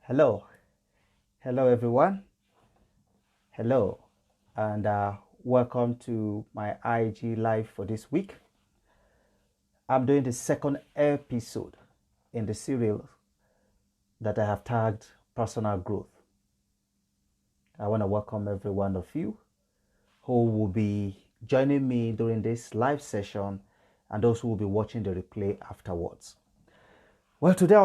Hello, hello everyone. Hello, and welcome to my IG live for this week. I'm doing the second episode in the series that I have tagged Personal Growth. I want to welcome every one of you who will be joining me during this live session and those who will be watching the replay afterwards. Well, today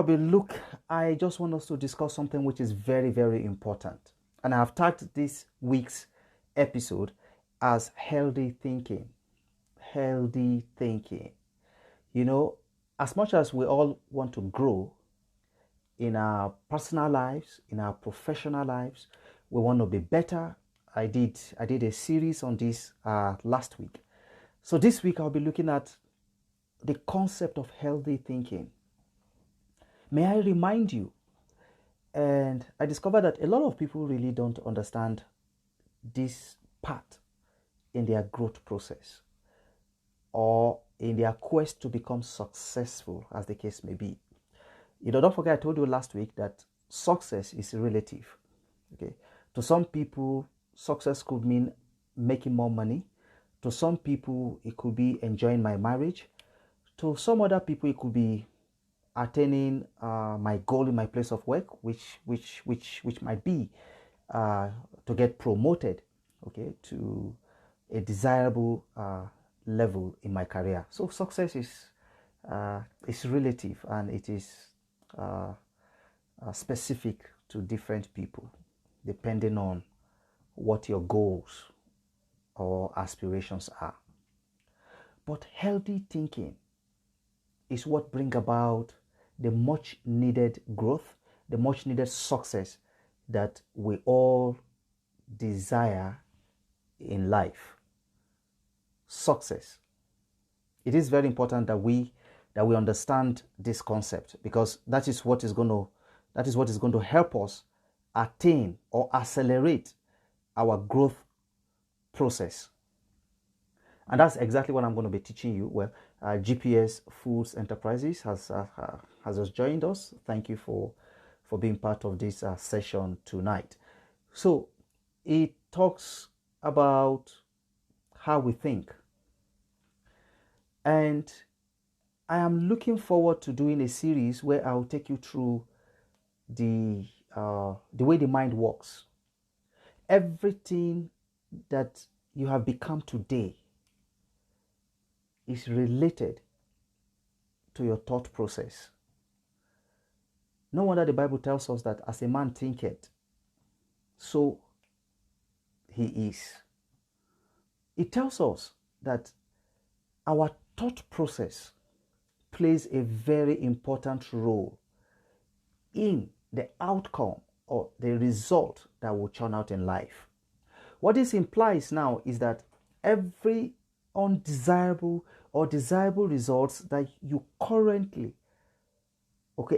I just want us to discuss something which is very, very important. And I have tagged this week's episode as healthy thinking. Healthy thinking. You know, as much as we all want to grow in our personal lives, in our professional lives, we want to be better. I did a series on this last week. So this week I'll be looking at the concept of healthy thinking. May I remind you, and I discovered that a lot of people really don't understand this part in their growth process or in their quest to become successful, as the case may be. Don't forget I told you last week that success is relative. Okay, to some people, success could mean making more money. To some people, it could be enjoying my marriage. To some other people, it could be attaining my goal in my place of work, which might be to get promoted, okay, to a desirable level in my career. So success is relative, and it is specific to different people, depending on what your goals or aspirations are. But healthy thinking is what brings about the much needed growth, the much needed success that we all desire in life. Success. It is very important that we understand this concept, because that is what is going to help us attain or accelerate our growth process. And that's exactly what I'm going to be teaching you. Well, GPS Foods Enterprises has just joined us. Thank you for being part of this session tonight. So it talks about how we think. And I am looking forward to doing a series where I'll take you through the way the mind works. Everything that you have become today is related to your thought process. No wonder the Bible tells us that as a man thinketh, so he is. It tells us that our thought process plays a very important role in the outcome or the result that will turn out in life. What this implies now is that every undesirable or desirable results that you currently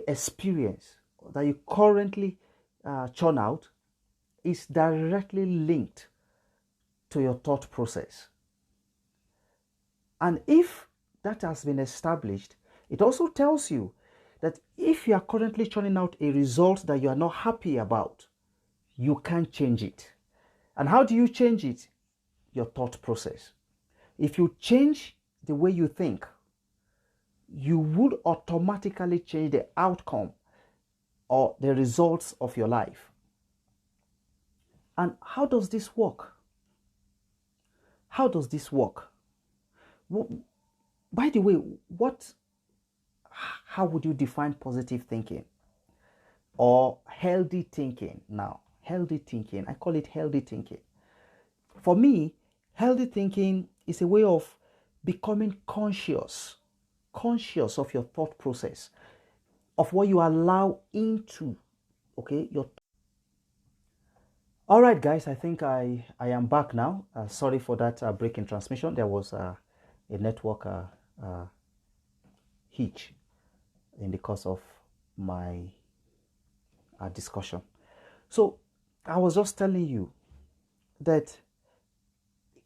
experience, that you currently churn out, is directly linked to your thought process. And if that has been established, it also tells you that if you are currently churning out a result that you are not happy about, you can't change it. And how do you change it? Your thought process. If you change the way you think, you would automatically change the outcome or the results of your life. And how does this work? How does this work? By the way, how would you define positive thinking or healthy thinking now? Healthy thinking, I call it healthy thinking. For me, healthy thinking is a way of becoming conscious of your thought process, of what you allow into, your. All right, guys, I think I am back now. Sorry for that break in transmission. There was a network hitch in the course of my discussion. So I was just telling you that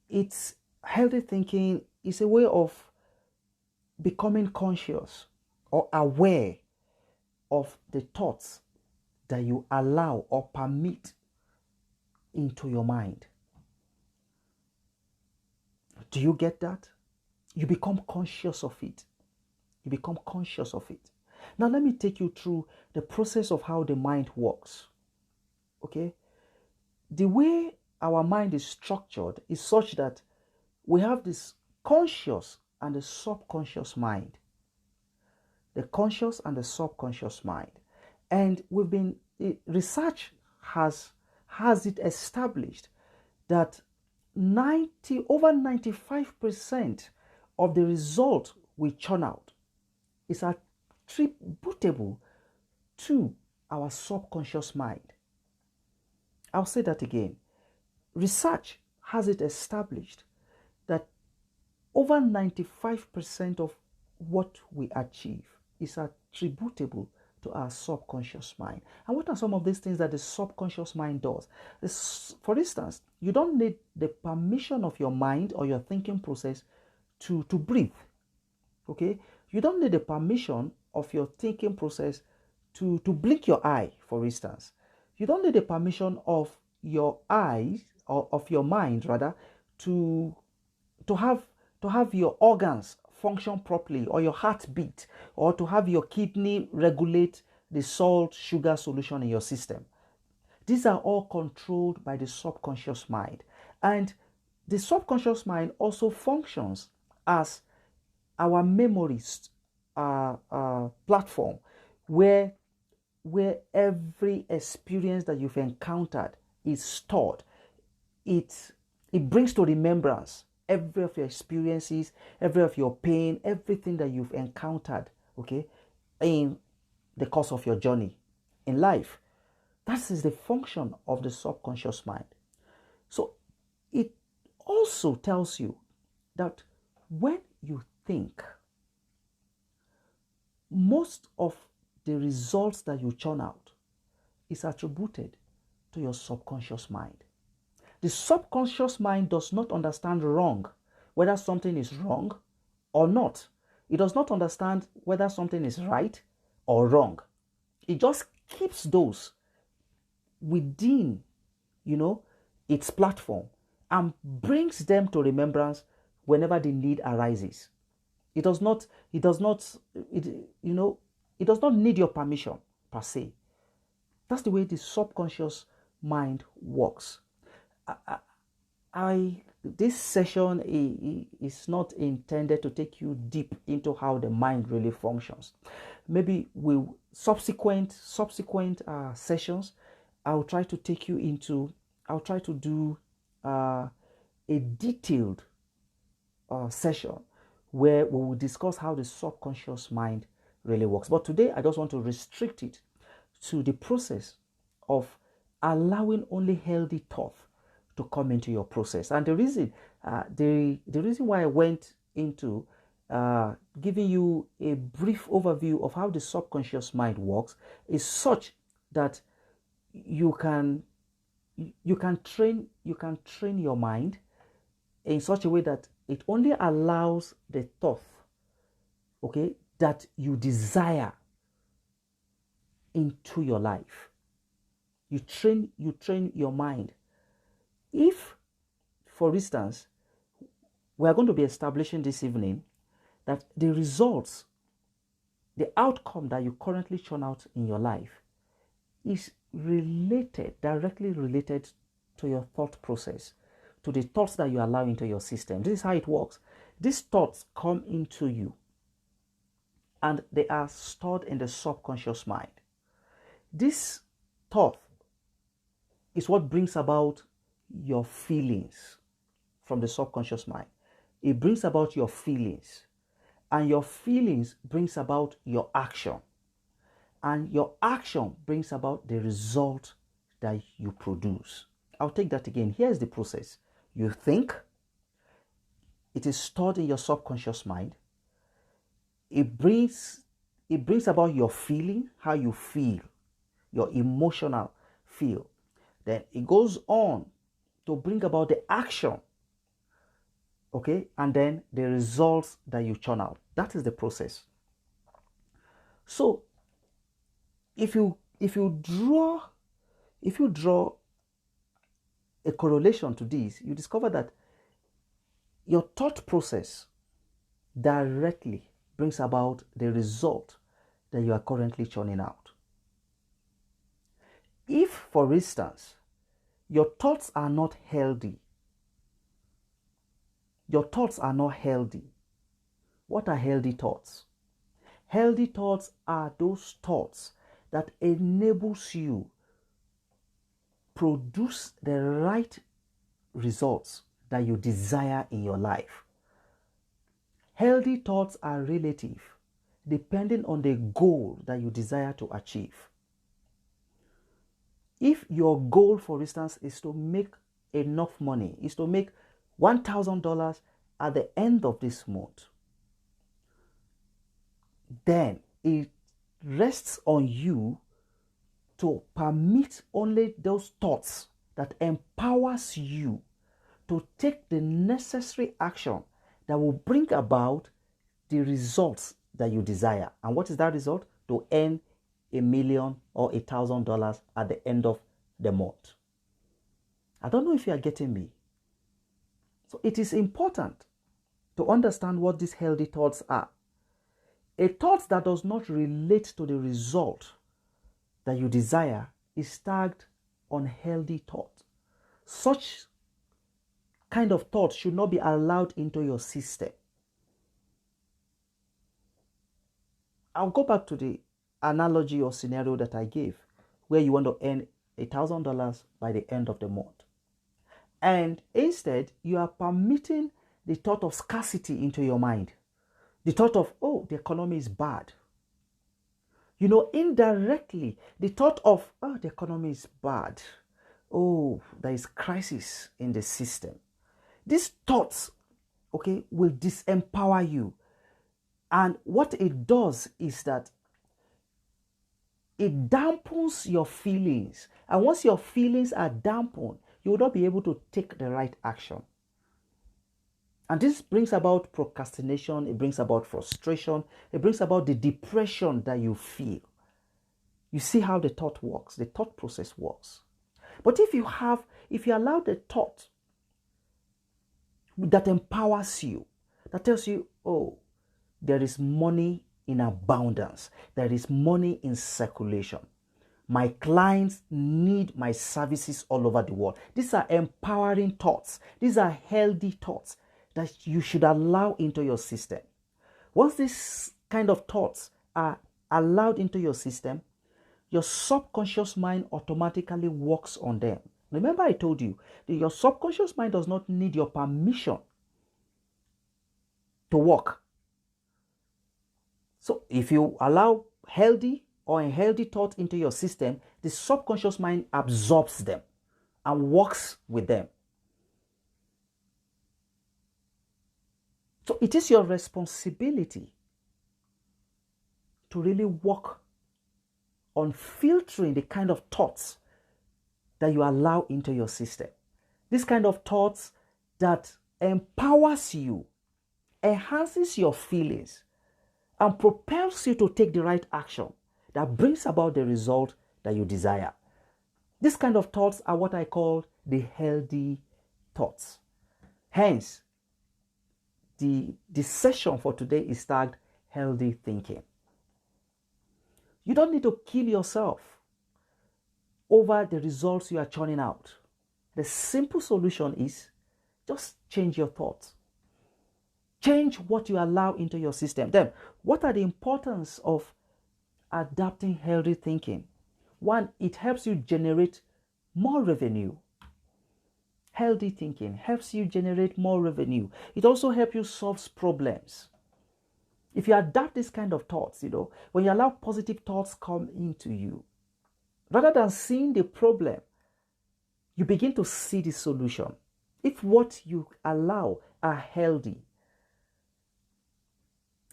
it's healthy thinking is a way of becoming conscious or aware of the thoughts that you allow or permit into your mind. Do you get that? You become conscious of it. You become conscious of it. Now, let me take you through the process of how the mind works. Okay? The way our mind is structured is such that we have this conscious and the subconscious mind. The conscious and the subconscious mind. And research has it established that over 95% of the result we churn out is attributable to our subconscious mind. I'll say that again. Research has it established that over 95% of what we achieve is attributable to our subconscious mind. And what are some of these things that the subconscious mind does? For instance, you don't need the permission of your mind or your thinking process to breathe. Okay? You don't need the permission of your thinking process to blink your eye, for instance. You don't need the permission of your eyes, or of your mind rather, to have your organs function properly, or your heart beat, or to have your kidney regulate the salt sugar solution in your system. These are all controlled by the subconscious mind. And the subconscious mind also functions as our memories platform, where every experience that you've encountered is stored. It brings to remembrance every of your experiences, every of your pain, everything that you've encountered, okay, in the course of your journey in life. That is the function of the subconscious mind. So it also tells you that when you think, most of the results that you churn out is attributed to your subconscious mind. The subconscious mind does not understand wrong, whether something is wrong or not. It does not understand whether something is right or wrong. It just keeps those within, its platform, and brings them to remembrance whenever the need arises. It does not need your permission per se. That's the way the subconscious mind works. This session is not intended to take you deep into how the mind really functions. Maybe subsequent sessions, I'll try to do a detailed session where we will discuss how the subconscious mind really works. But today, I just want to restrict it to the process of allowing only healthy thoughts to come into your process. And the reason why I went into giving you a brief overview of how the subconscious mind works is such that you can train your mind in such a way that it only allows the thought, okay, that you desire into your life. You train your mind. If, for instance, we are going to be establishing this evening that the results, the outcome that you currently churn out in your life is directly related to your thought process, to the thoughts that you allow into your system. This is how it works. These thoughts come into you and they are stored in the subconscious mind. This thought is what brings about your feelings from the subconscious mind. It brings about your feelings, and your feelings brings about your action, and your action brings about the result that you produce. I'll take that again. Here's the process. You think, it is stored in your subconscious mind. It brings about your feeling, how you feel, your emotional feel. Then it goes on to bring about the action, okay, and then the results that you churn out. That is the process. So if you if you draw a correlation to this, you discover that your thought process directly brings about the result that you are currently churning out. If, for instance, your thoughts are not healthy, what are healthy thoughts? Healthy thoughts are those thoughts that enables you produce the right results that you desire in your life. Healthy thoughts are relative, depending on the goal that you desire to achieve. If your goal, for instance, is to make enough money, is to make $1,000 at the end of this month, then it rests on you to permit only those thoughts that empowers you to take the necessary action that will bring about the results that you desire. And what is that result? To earn $1 million or $1,000 at the end of the month. I don't know if you are getting me. So it is important to understand what these healthy thoughts are. A thought that does not relate to the result that you desire is tagged unhealthy thought. Such kind of thoughts should not be allowed into your system. I'll go back to the analogy or scenario that I gave, where you want to earn $1,000 by the end of the month. And instead, you are permitting the thought of scarcity into your mind. The thought of, oh, the economy is bad. You know, indirectly, the thought of, oh, the economy is bad. Oh, there is crisis in the system. These thoughts, okay, will disempower you. And what it does is that it dampens your feelings. And once your feelings are dampened, you will not be able to take the right action. And this brings about procrastination, it brings about frustration, it brings about the depression that you feel. You see how the thought works, the thought process works. But if you allow the thought that empowers you, that tells you, oh, there is money in abundance, there is money in circulation. My clients need my services all over the world. These are empowering thoughts. These are healthy thoughts that you should allow into your system. Once these kind of thoughts are allowed into your system, your subconscious mind automatically works on them. Remember I told you that your subconscious mind does not need your permission to work. So if you allow healthy or unhealthy thoughts into your system, the subconscious mind absorbs them and works with them. So it is your responsibility to really work on filtering the kind of thoughts that you allow into your system. This kind of thoughts that empowers you, enhances your feelings, and propels you to take the right action that brings about the result that you desire. This kind of thoughts are what I call the healthy thoughts. Hence, the session for today is tagged healthy thinking. You don't need to kill yourself over the results you are churning out. The simple solution is just change your thoughts. Change what you allow into your system. Then, what are the importance of adapting healthy thinking? One, it helps you generate more revenue. Healthy thinking helps you generate more revenue. It also helps you solve problems. If you adapt this kind of thoughts, when you allow positive thoughts come into you, rather than seeing the problem, you begin to see the solution. If what you allow are healthy,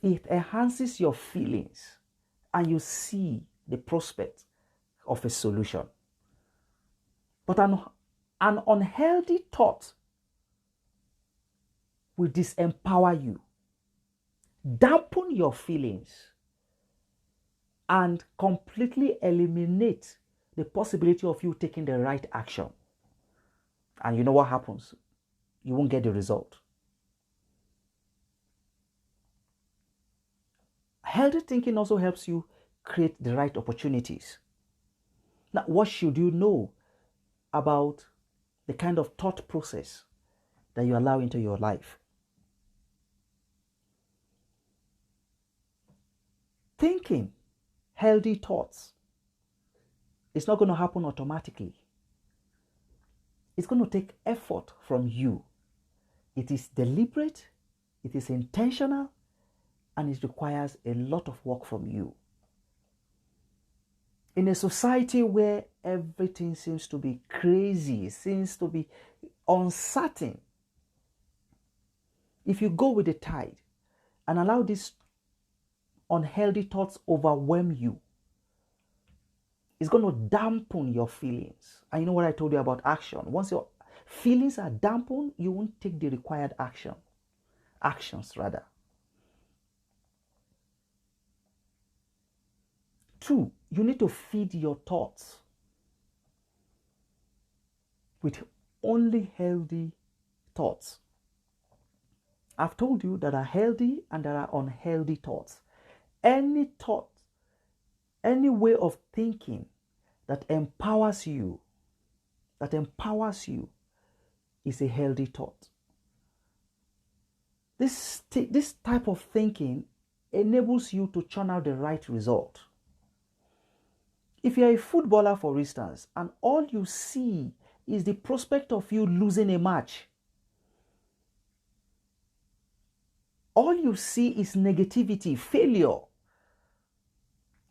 it enhances your feelings and you see the prospect of a solution. But an unhealthy thought will disempower you, dampen your feelings, and completely eliminate the possibility of you taking the right action. And you know what happens? You won't get the result. Healthy thinking also helps you create the right opportunities. Now, what should you know about the kind of thought process that you allow into your life? Thinking healthy thoughts is not going to happen automatically. It's going to take effort from you. It is deliberate, it is intentional, and it requires a lot of work from you. In a society where everything seems to be crazy, seems to be uncertain, if you go with the tide and allow these unhealthy thoughts overwhelm you, it's going to dampen your feelings. And you know what I told you about action? Once your feelings are dampened, you won't take the required actions rather. 2, you need to feed your thoughts with only healthy thoughts. I've told you that are healthy and there are unhealthy thoughts. Any thought, any way of thinking that empowers you is a healthy thought. This type of thinking enables you to churn out the right result. If you're a footballer, for instance, and all you see is the prospect of you losing a match, all you see is negativity, failure.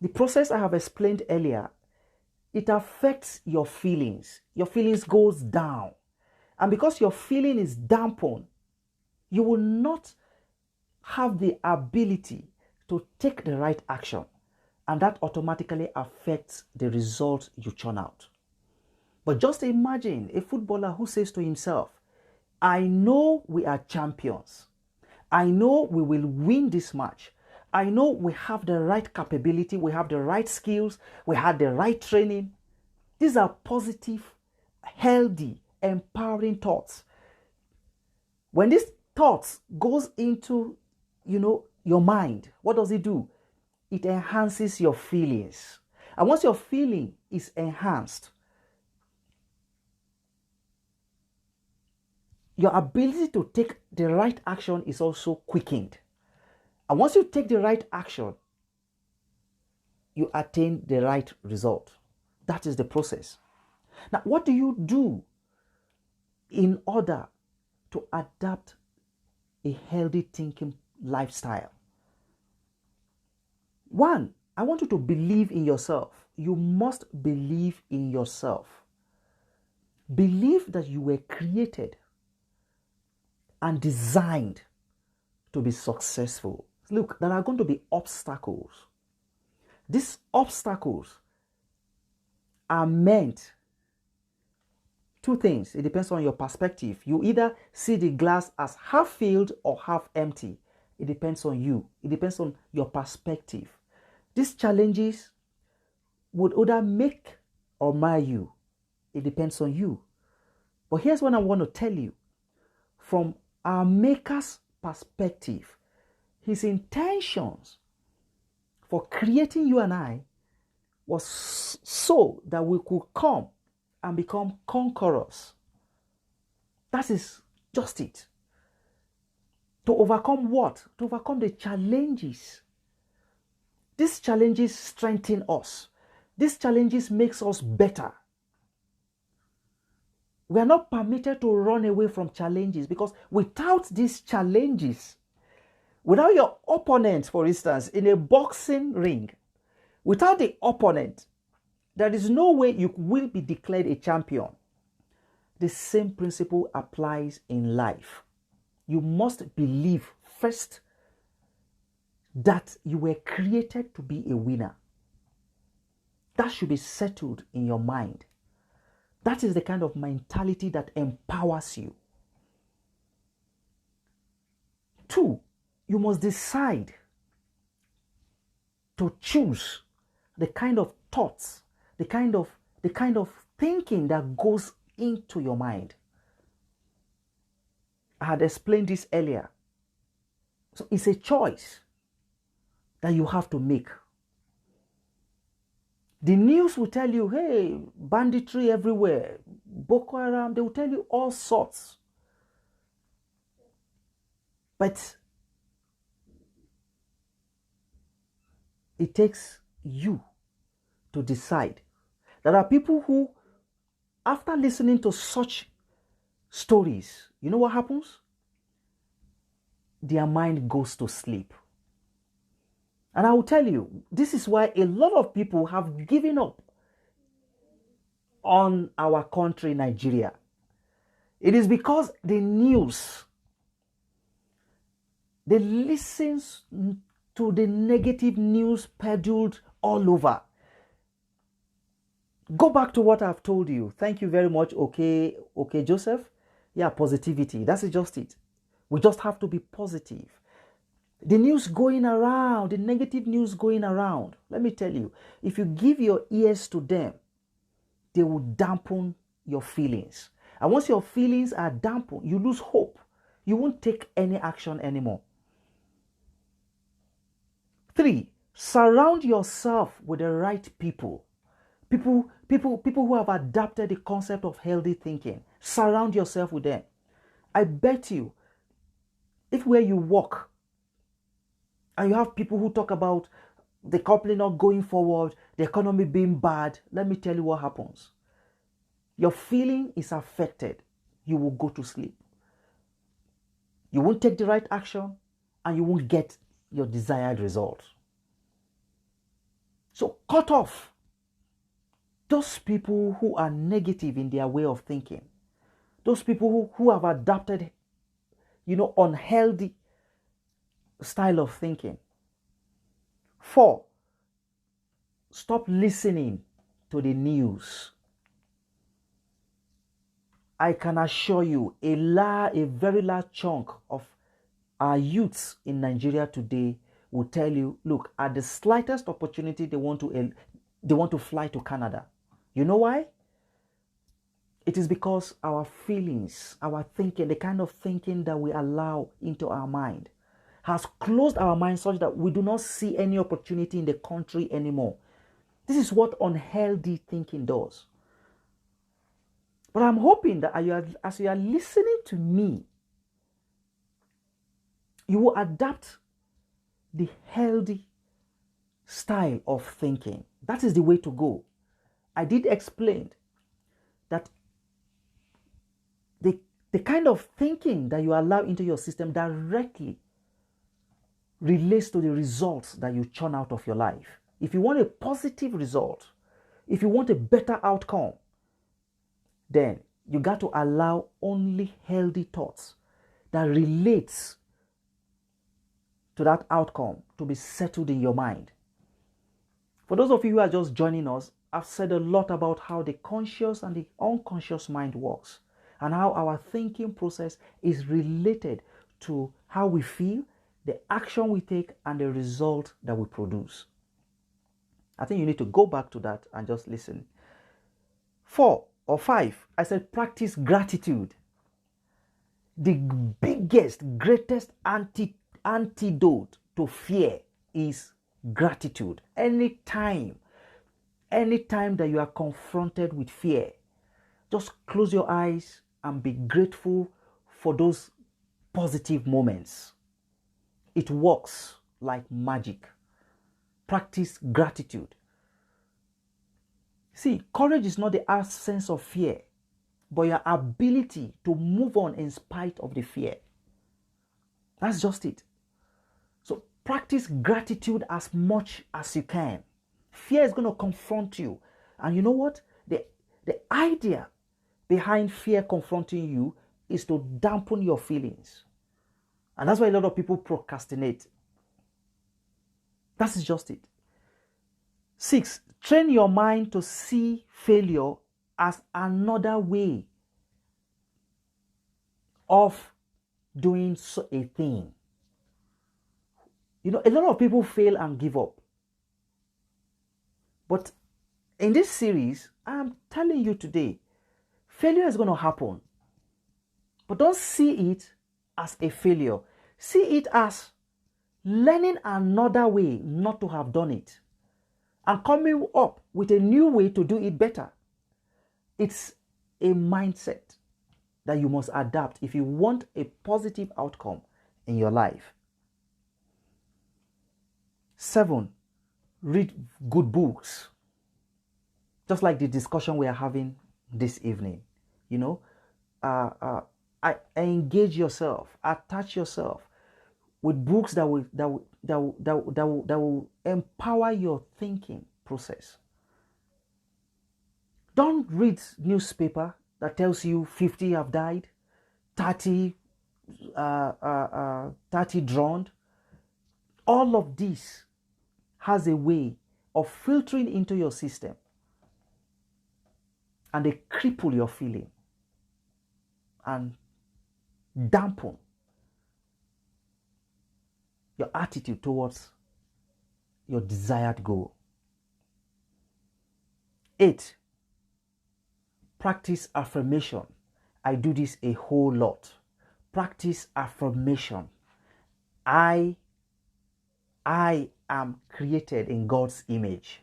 The process I have explained earlier, it affects your feelings. Your feelings goes down. And because your feeling is dampened, you will not have the ability to take the right action. And that automatically affects the result you churn out. But just imagine a footballer who says to himself, I know we are champions. I know we will win this match. I know we have the right capability, we have the right skills, we have the right training. These are positive, healthy, empowering thoughts. When these thoughts goes into, your mind, what does it do? It enhances your feelings. And once your feeling is enhanced, your ability to take the right action is also quickened. And once you take the right action, you attain the right result. That is the process. Now, what do you do in order to adapt a healthy thinking lifestyle? 1, I want you to believe in yourself. You must believe in yourself. Believe that you were created and designed to be successful. Look, there are going to be obstacles. These obstacles are meant 2 things. It depends on your perspective. You either see the glass as half filled or half empty. It depends on you. It depends on your perspective. These challenges would either make or mar you. It depends on you. But here's what I want to tell you. From our Maker's perspective, his intentions for creating you and I was so that we could come and become conquerors. That is just it. To overcome what? To overcome the challenges. These challenges strengthen us. These challenges makes us better. We are not permitted to run away from challenges, because without these challenges, without your opponent, for instance, in a boxing ring, without the opponent, there is no way you will be declared a champion. The same principle applies in life. You must believe first that you were created to be a winner. That should be settled in your mind. That is the kind of mentality that empowers you. 2, you must decide to choose the kind of thoughts, the kind of thinking that goes into your mind. I had explained this earlier. So it's a choice that you have to make. The news will tell you, hey, banditry everywhere, Boko Haram, they will tell you all sorts. But it takes you to decide. There are people who, after listening to such stories, you know what happens? Their mind goes to sleep. And I will tell you, this is why a lot of people have given up on our country, Nigeria. It is because the news, they listen to the negative news peddled all over. Go back to what I've told you. Thank you very much, okay, Joseph. Yeah, positivity. That's just it. We just have to be positive. The news going around, the negative news going around, let me tell you, if you give your ears to them, they will dampen your feelings. And once your feelings are dampened, you lose hope. You won't take any action anymore. 3, surround yourself with the right people. People who have adapted the concept of healthy thinking. Surround yourself with them. I bet you, if where you work, and you have people who talk about the company not going forward, the economy being bad, let me tell you what happens. Your feeling is affected. You will go to sleep. You won't take the right action, and you won't get your desired result. So cut off those people who are negative in their way of thinking. Those people who have adopted, unhealthy style of thinking. 4, stop listening to the news. I can assure you, a very large chunk of our youths in Nigeria today will tell you, look, at the slightest opportunity, they want to fly to Canada. You know why? It is because our feelings, our thinking, the kind of thinking that we allow into our mind has closed our mind such that we do not see any opportunity in the country anymore. This is what unhealthy thinking does. But I'm hoping that as you are listening to me, you will adapt the healthy style of thinking. That is the way to go. I did explain that the kind of thinking that you allow into your system directly relates to the results that you churn out of your life. If you want a positive result, if you want a better outcome, then you got to allow only healthy thoughts that relates to that outcome to be settled in your mind. For those of you who are just joining us, I've said a lot about how the conscious and the unconscious mind works and how our thinking process is related to how we feel, the action we take, and the result that we produce. I think you need to go back to that and just listen. 4 or 5, I said practice gratitude. The biggest, greatest antidote to fear is gratitude. Anytime that you are confronted with fear, just close your eyes and be grateful for those positive moments. It works like magic. Practice gratitude. See, courage is not the absence of fear, but your ability to move on in spite of the fear. That's just it. So practice gratitude as much as you can. Fear is going to confront you. And you know what? The idea behind fear confronting you is to dampen your feelings. And that's why a lot of people procrastinate. That's just it. 6, train your mind to see failure as another way of doing a thing. A lot of people fail and give up. But in this series, I'm telling you today, failure is going to happen. But don't see it as a failure. See it as learning another way not to have done it and coming up with a new way to do it better. It's a mindset that you must adapt if you want a positive outcome in your life. 7, read good books. Just like the discussion we are having this evening. Engage yourself, attach yourself with books that will empower your thinking process. Don't read newspaper that tells you 50 have died, 30 drowned. All of this has a way of filtering into your system, and they cripple your feeling and dampen your attitude towards your desired goal. 8, practice affirmation. I do this a whole lot. Practice affirmation. I am created in God's image.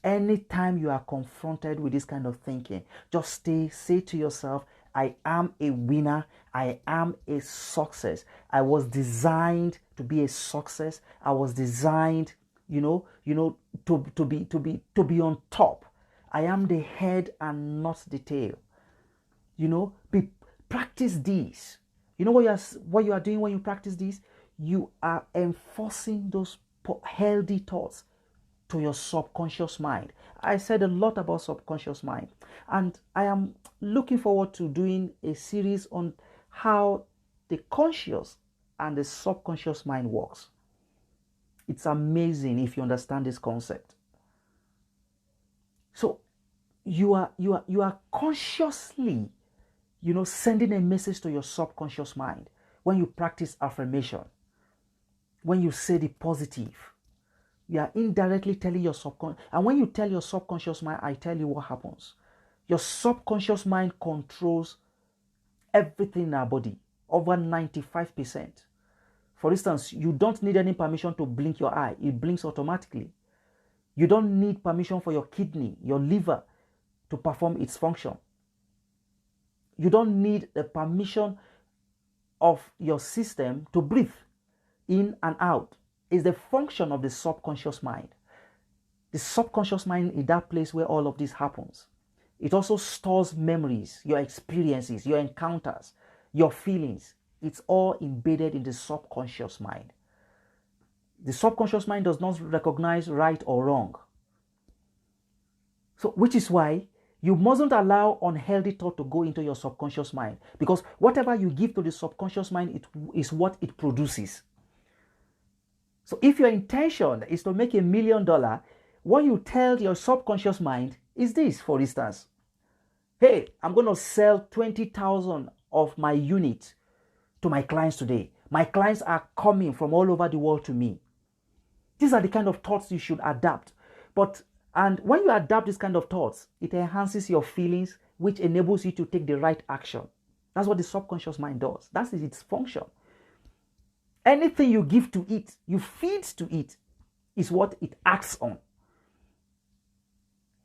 Anytime you are confronted with this kind of thinking, just say to yourself, I am a winner. I am a success. I was designed to be a success. I was designed, to be on top. I am the head and not the tail. Practice this. You know what you are doing when you practice this? You are enforcing those healthy thoughts to your subconscious mind. I said a lot about subconscious mind, and I am looking forward to doing a series on how the conscious and the subconscious mind works. It's amazing if you understand this concept. So you are consciously, sending a message to your subconscious mind when you practice affirmation. When you say the positive, you are indirectly telling your subconscious. And when you tell your subconscious mind, I tell you what happens. Your subconscious mind controls everything in our body, over 95%. For instance, you don't need any permission to blink your eye. It blinks automatically. You don't need permission for your kidney, your liver to perform its function. You don't need the permission of your system to breathe in and out. Is the function of the subconscious mind. The subconscious mind is that place where all of this happens. It also stores memories, your experiences, your encounters, your feelings. It's all embedded in the subconscious mind. The subconscious mind does not recognize right or wrong. So, which is why you mustn't allow unhealthy thought to go into your subconscious mind, because whatever you give to the subconscious mind, it is what it produces. So if your intention is to make $1 million, what you tell your subconscious mind is this, for instance. Hey, I'm going to sell 20,000 of my unit to my clients today. My clients are coming from all over the world to me. These are the kind of thoughts you should adapt. And when you adapt these kind of thoughts, it enhances your feelings, which enables you to take the right action. That's what the subconscious mind does. That is its function. Anything you give to it, you feed to it, is what it acts on.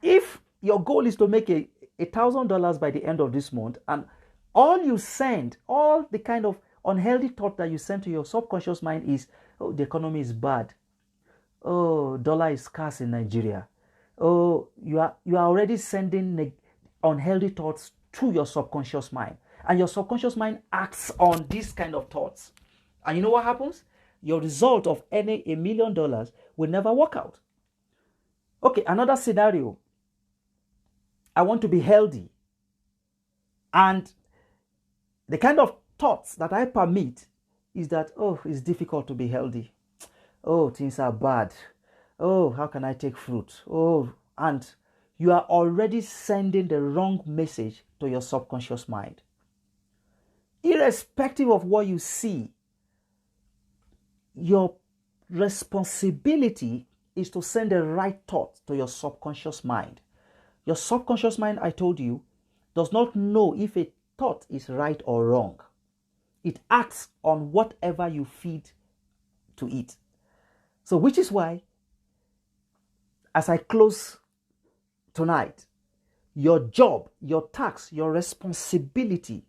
If your goal is to make $1,000 by the end of this month, and all the kind of unhealthy thought that you send to your subconscious mind is, oh, the economy is bad. Oh, dollar is scarce in Nigeria. Oh, you are already sending unhealthy thoughts to your subconscious mind. And your subconscious mind acts on these kind of thoughts. And you know what happens? Your result of earning $1 million will never work out. Okay, another scenario. I want to be healthy. And the kind of thoughts that I permit is that, oh, it's difficult to be healthy. Oh, things are bad. Oh, how can I take fruit? Oh, and you are already sending the wrong message to your subconscious mind. Irrespective of what you see, your responsibility is to send the right thought to your subconscious mind. Your subconscious mind, I told you, does not know if a thought is right or wrong. It acts on whatever you feed to it. So, which is why, as I close tonight, your job, your task, your responsibility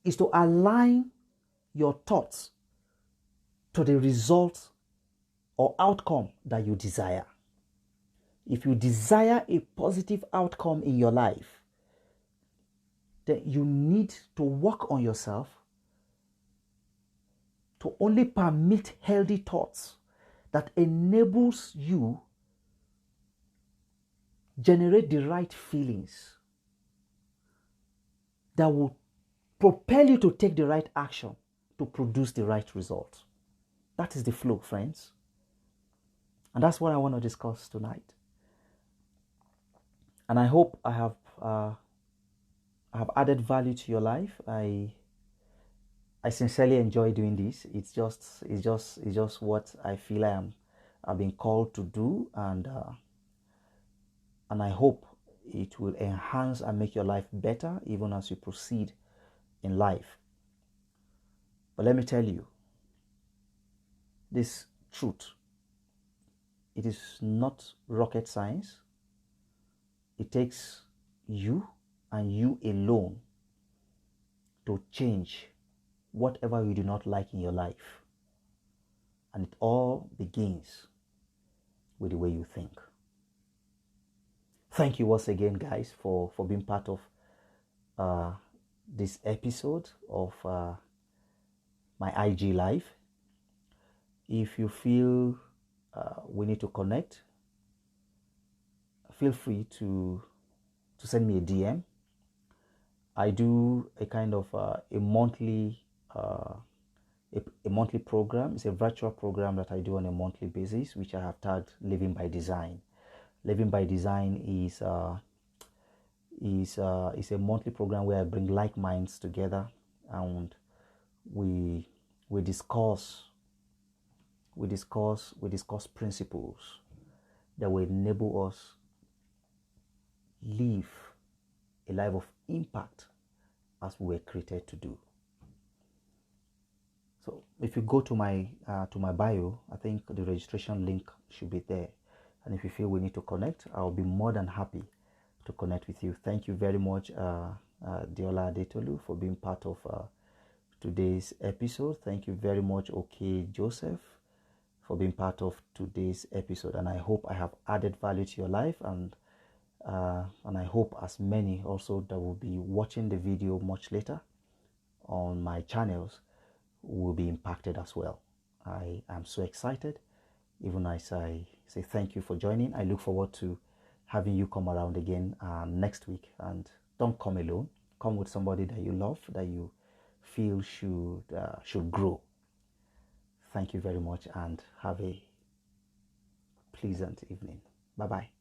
is to align your thoughts to the result or outcome that you desire. If you desire a positive outcome in your life, then you need to work on yourself to only permit healthy thoughts that enables you generate the right feelings that will propel you to take the right action to produce the right result. That is the flow, friends. And that's what I want to discuss tonight. And I hope I have added value to your life. I sincerely enjoy doing this. It's just what I feel I've been called to do, and I hope it will enhance and make your life better even as you proceed in life. But let me tell you this truth. It is not rocket science. It takes you and you alone to change whatever you do not like in your life. And it all begins with the way you think. Thank you once again, guys, for being part of this episode of my IG Live. If you feel we need to connect, feel free to send me a DM. I do a kind of a monthly program. It's a virtual program that I do on a monthly basis, which I have tagged Living by Design. Living by Design is a monthly program where I bring like minds together, and we discuss principles that will enable us live a life of impact as we were created to do. So if you go to my bio, I think the registration link should be there. And if you feel we need to connect, I'll be more than happy to connect with you. Thank you very much, Diola Adetolu, for being part of today's episode. Thank you very much, OK Joseph, for being part of today's episode. And I hope I have added value to your life, and I hope as many also that will be watching the video much later on my channels will be impacted as well. I am so excited. Even as I say thank you for joining, I look forward to having you come around again next week. And don't come alone. Come with somebody that you love, that you feel should grow. Thank you very much, and have a pleasant evening. Bye-bye.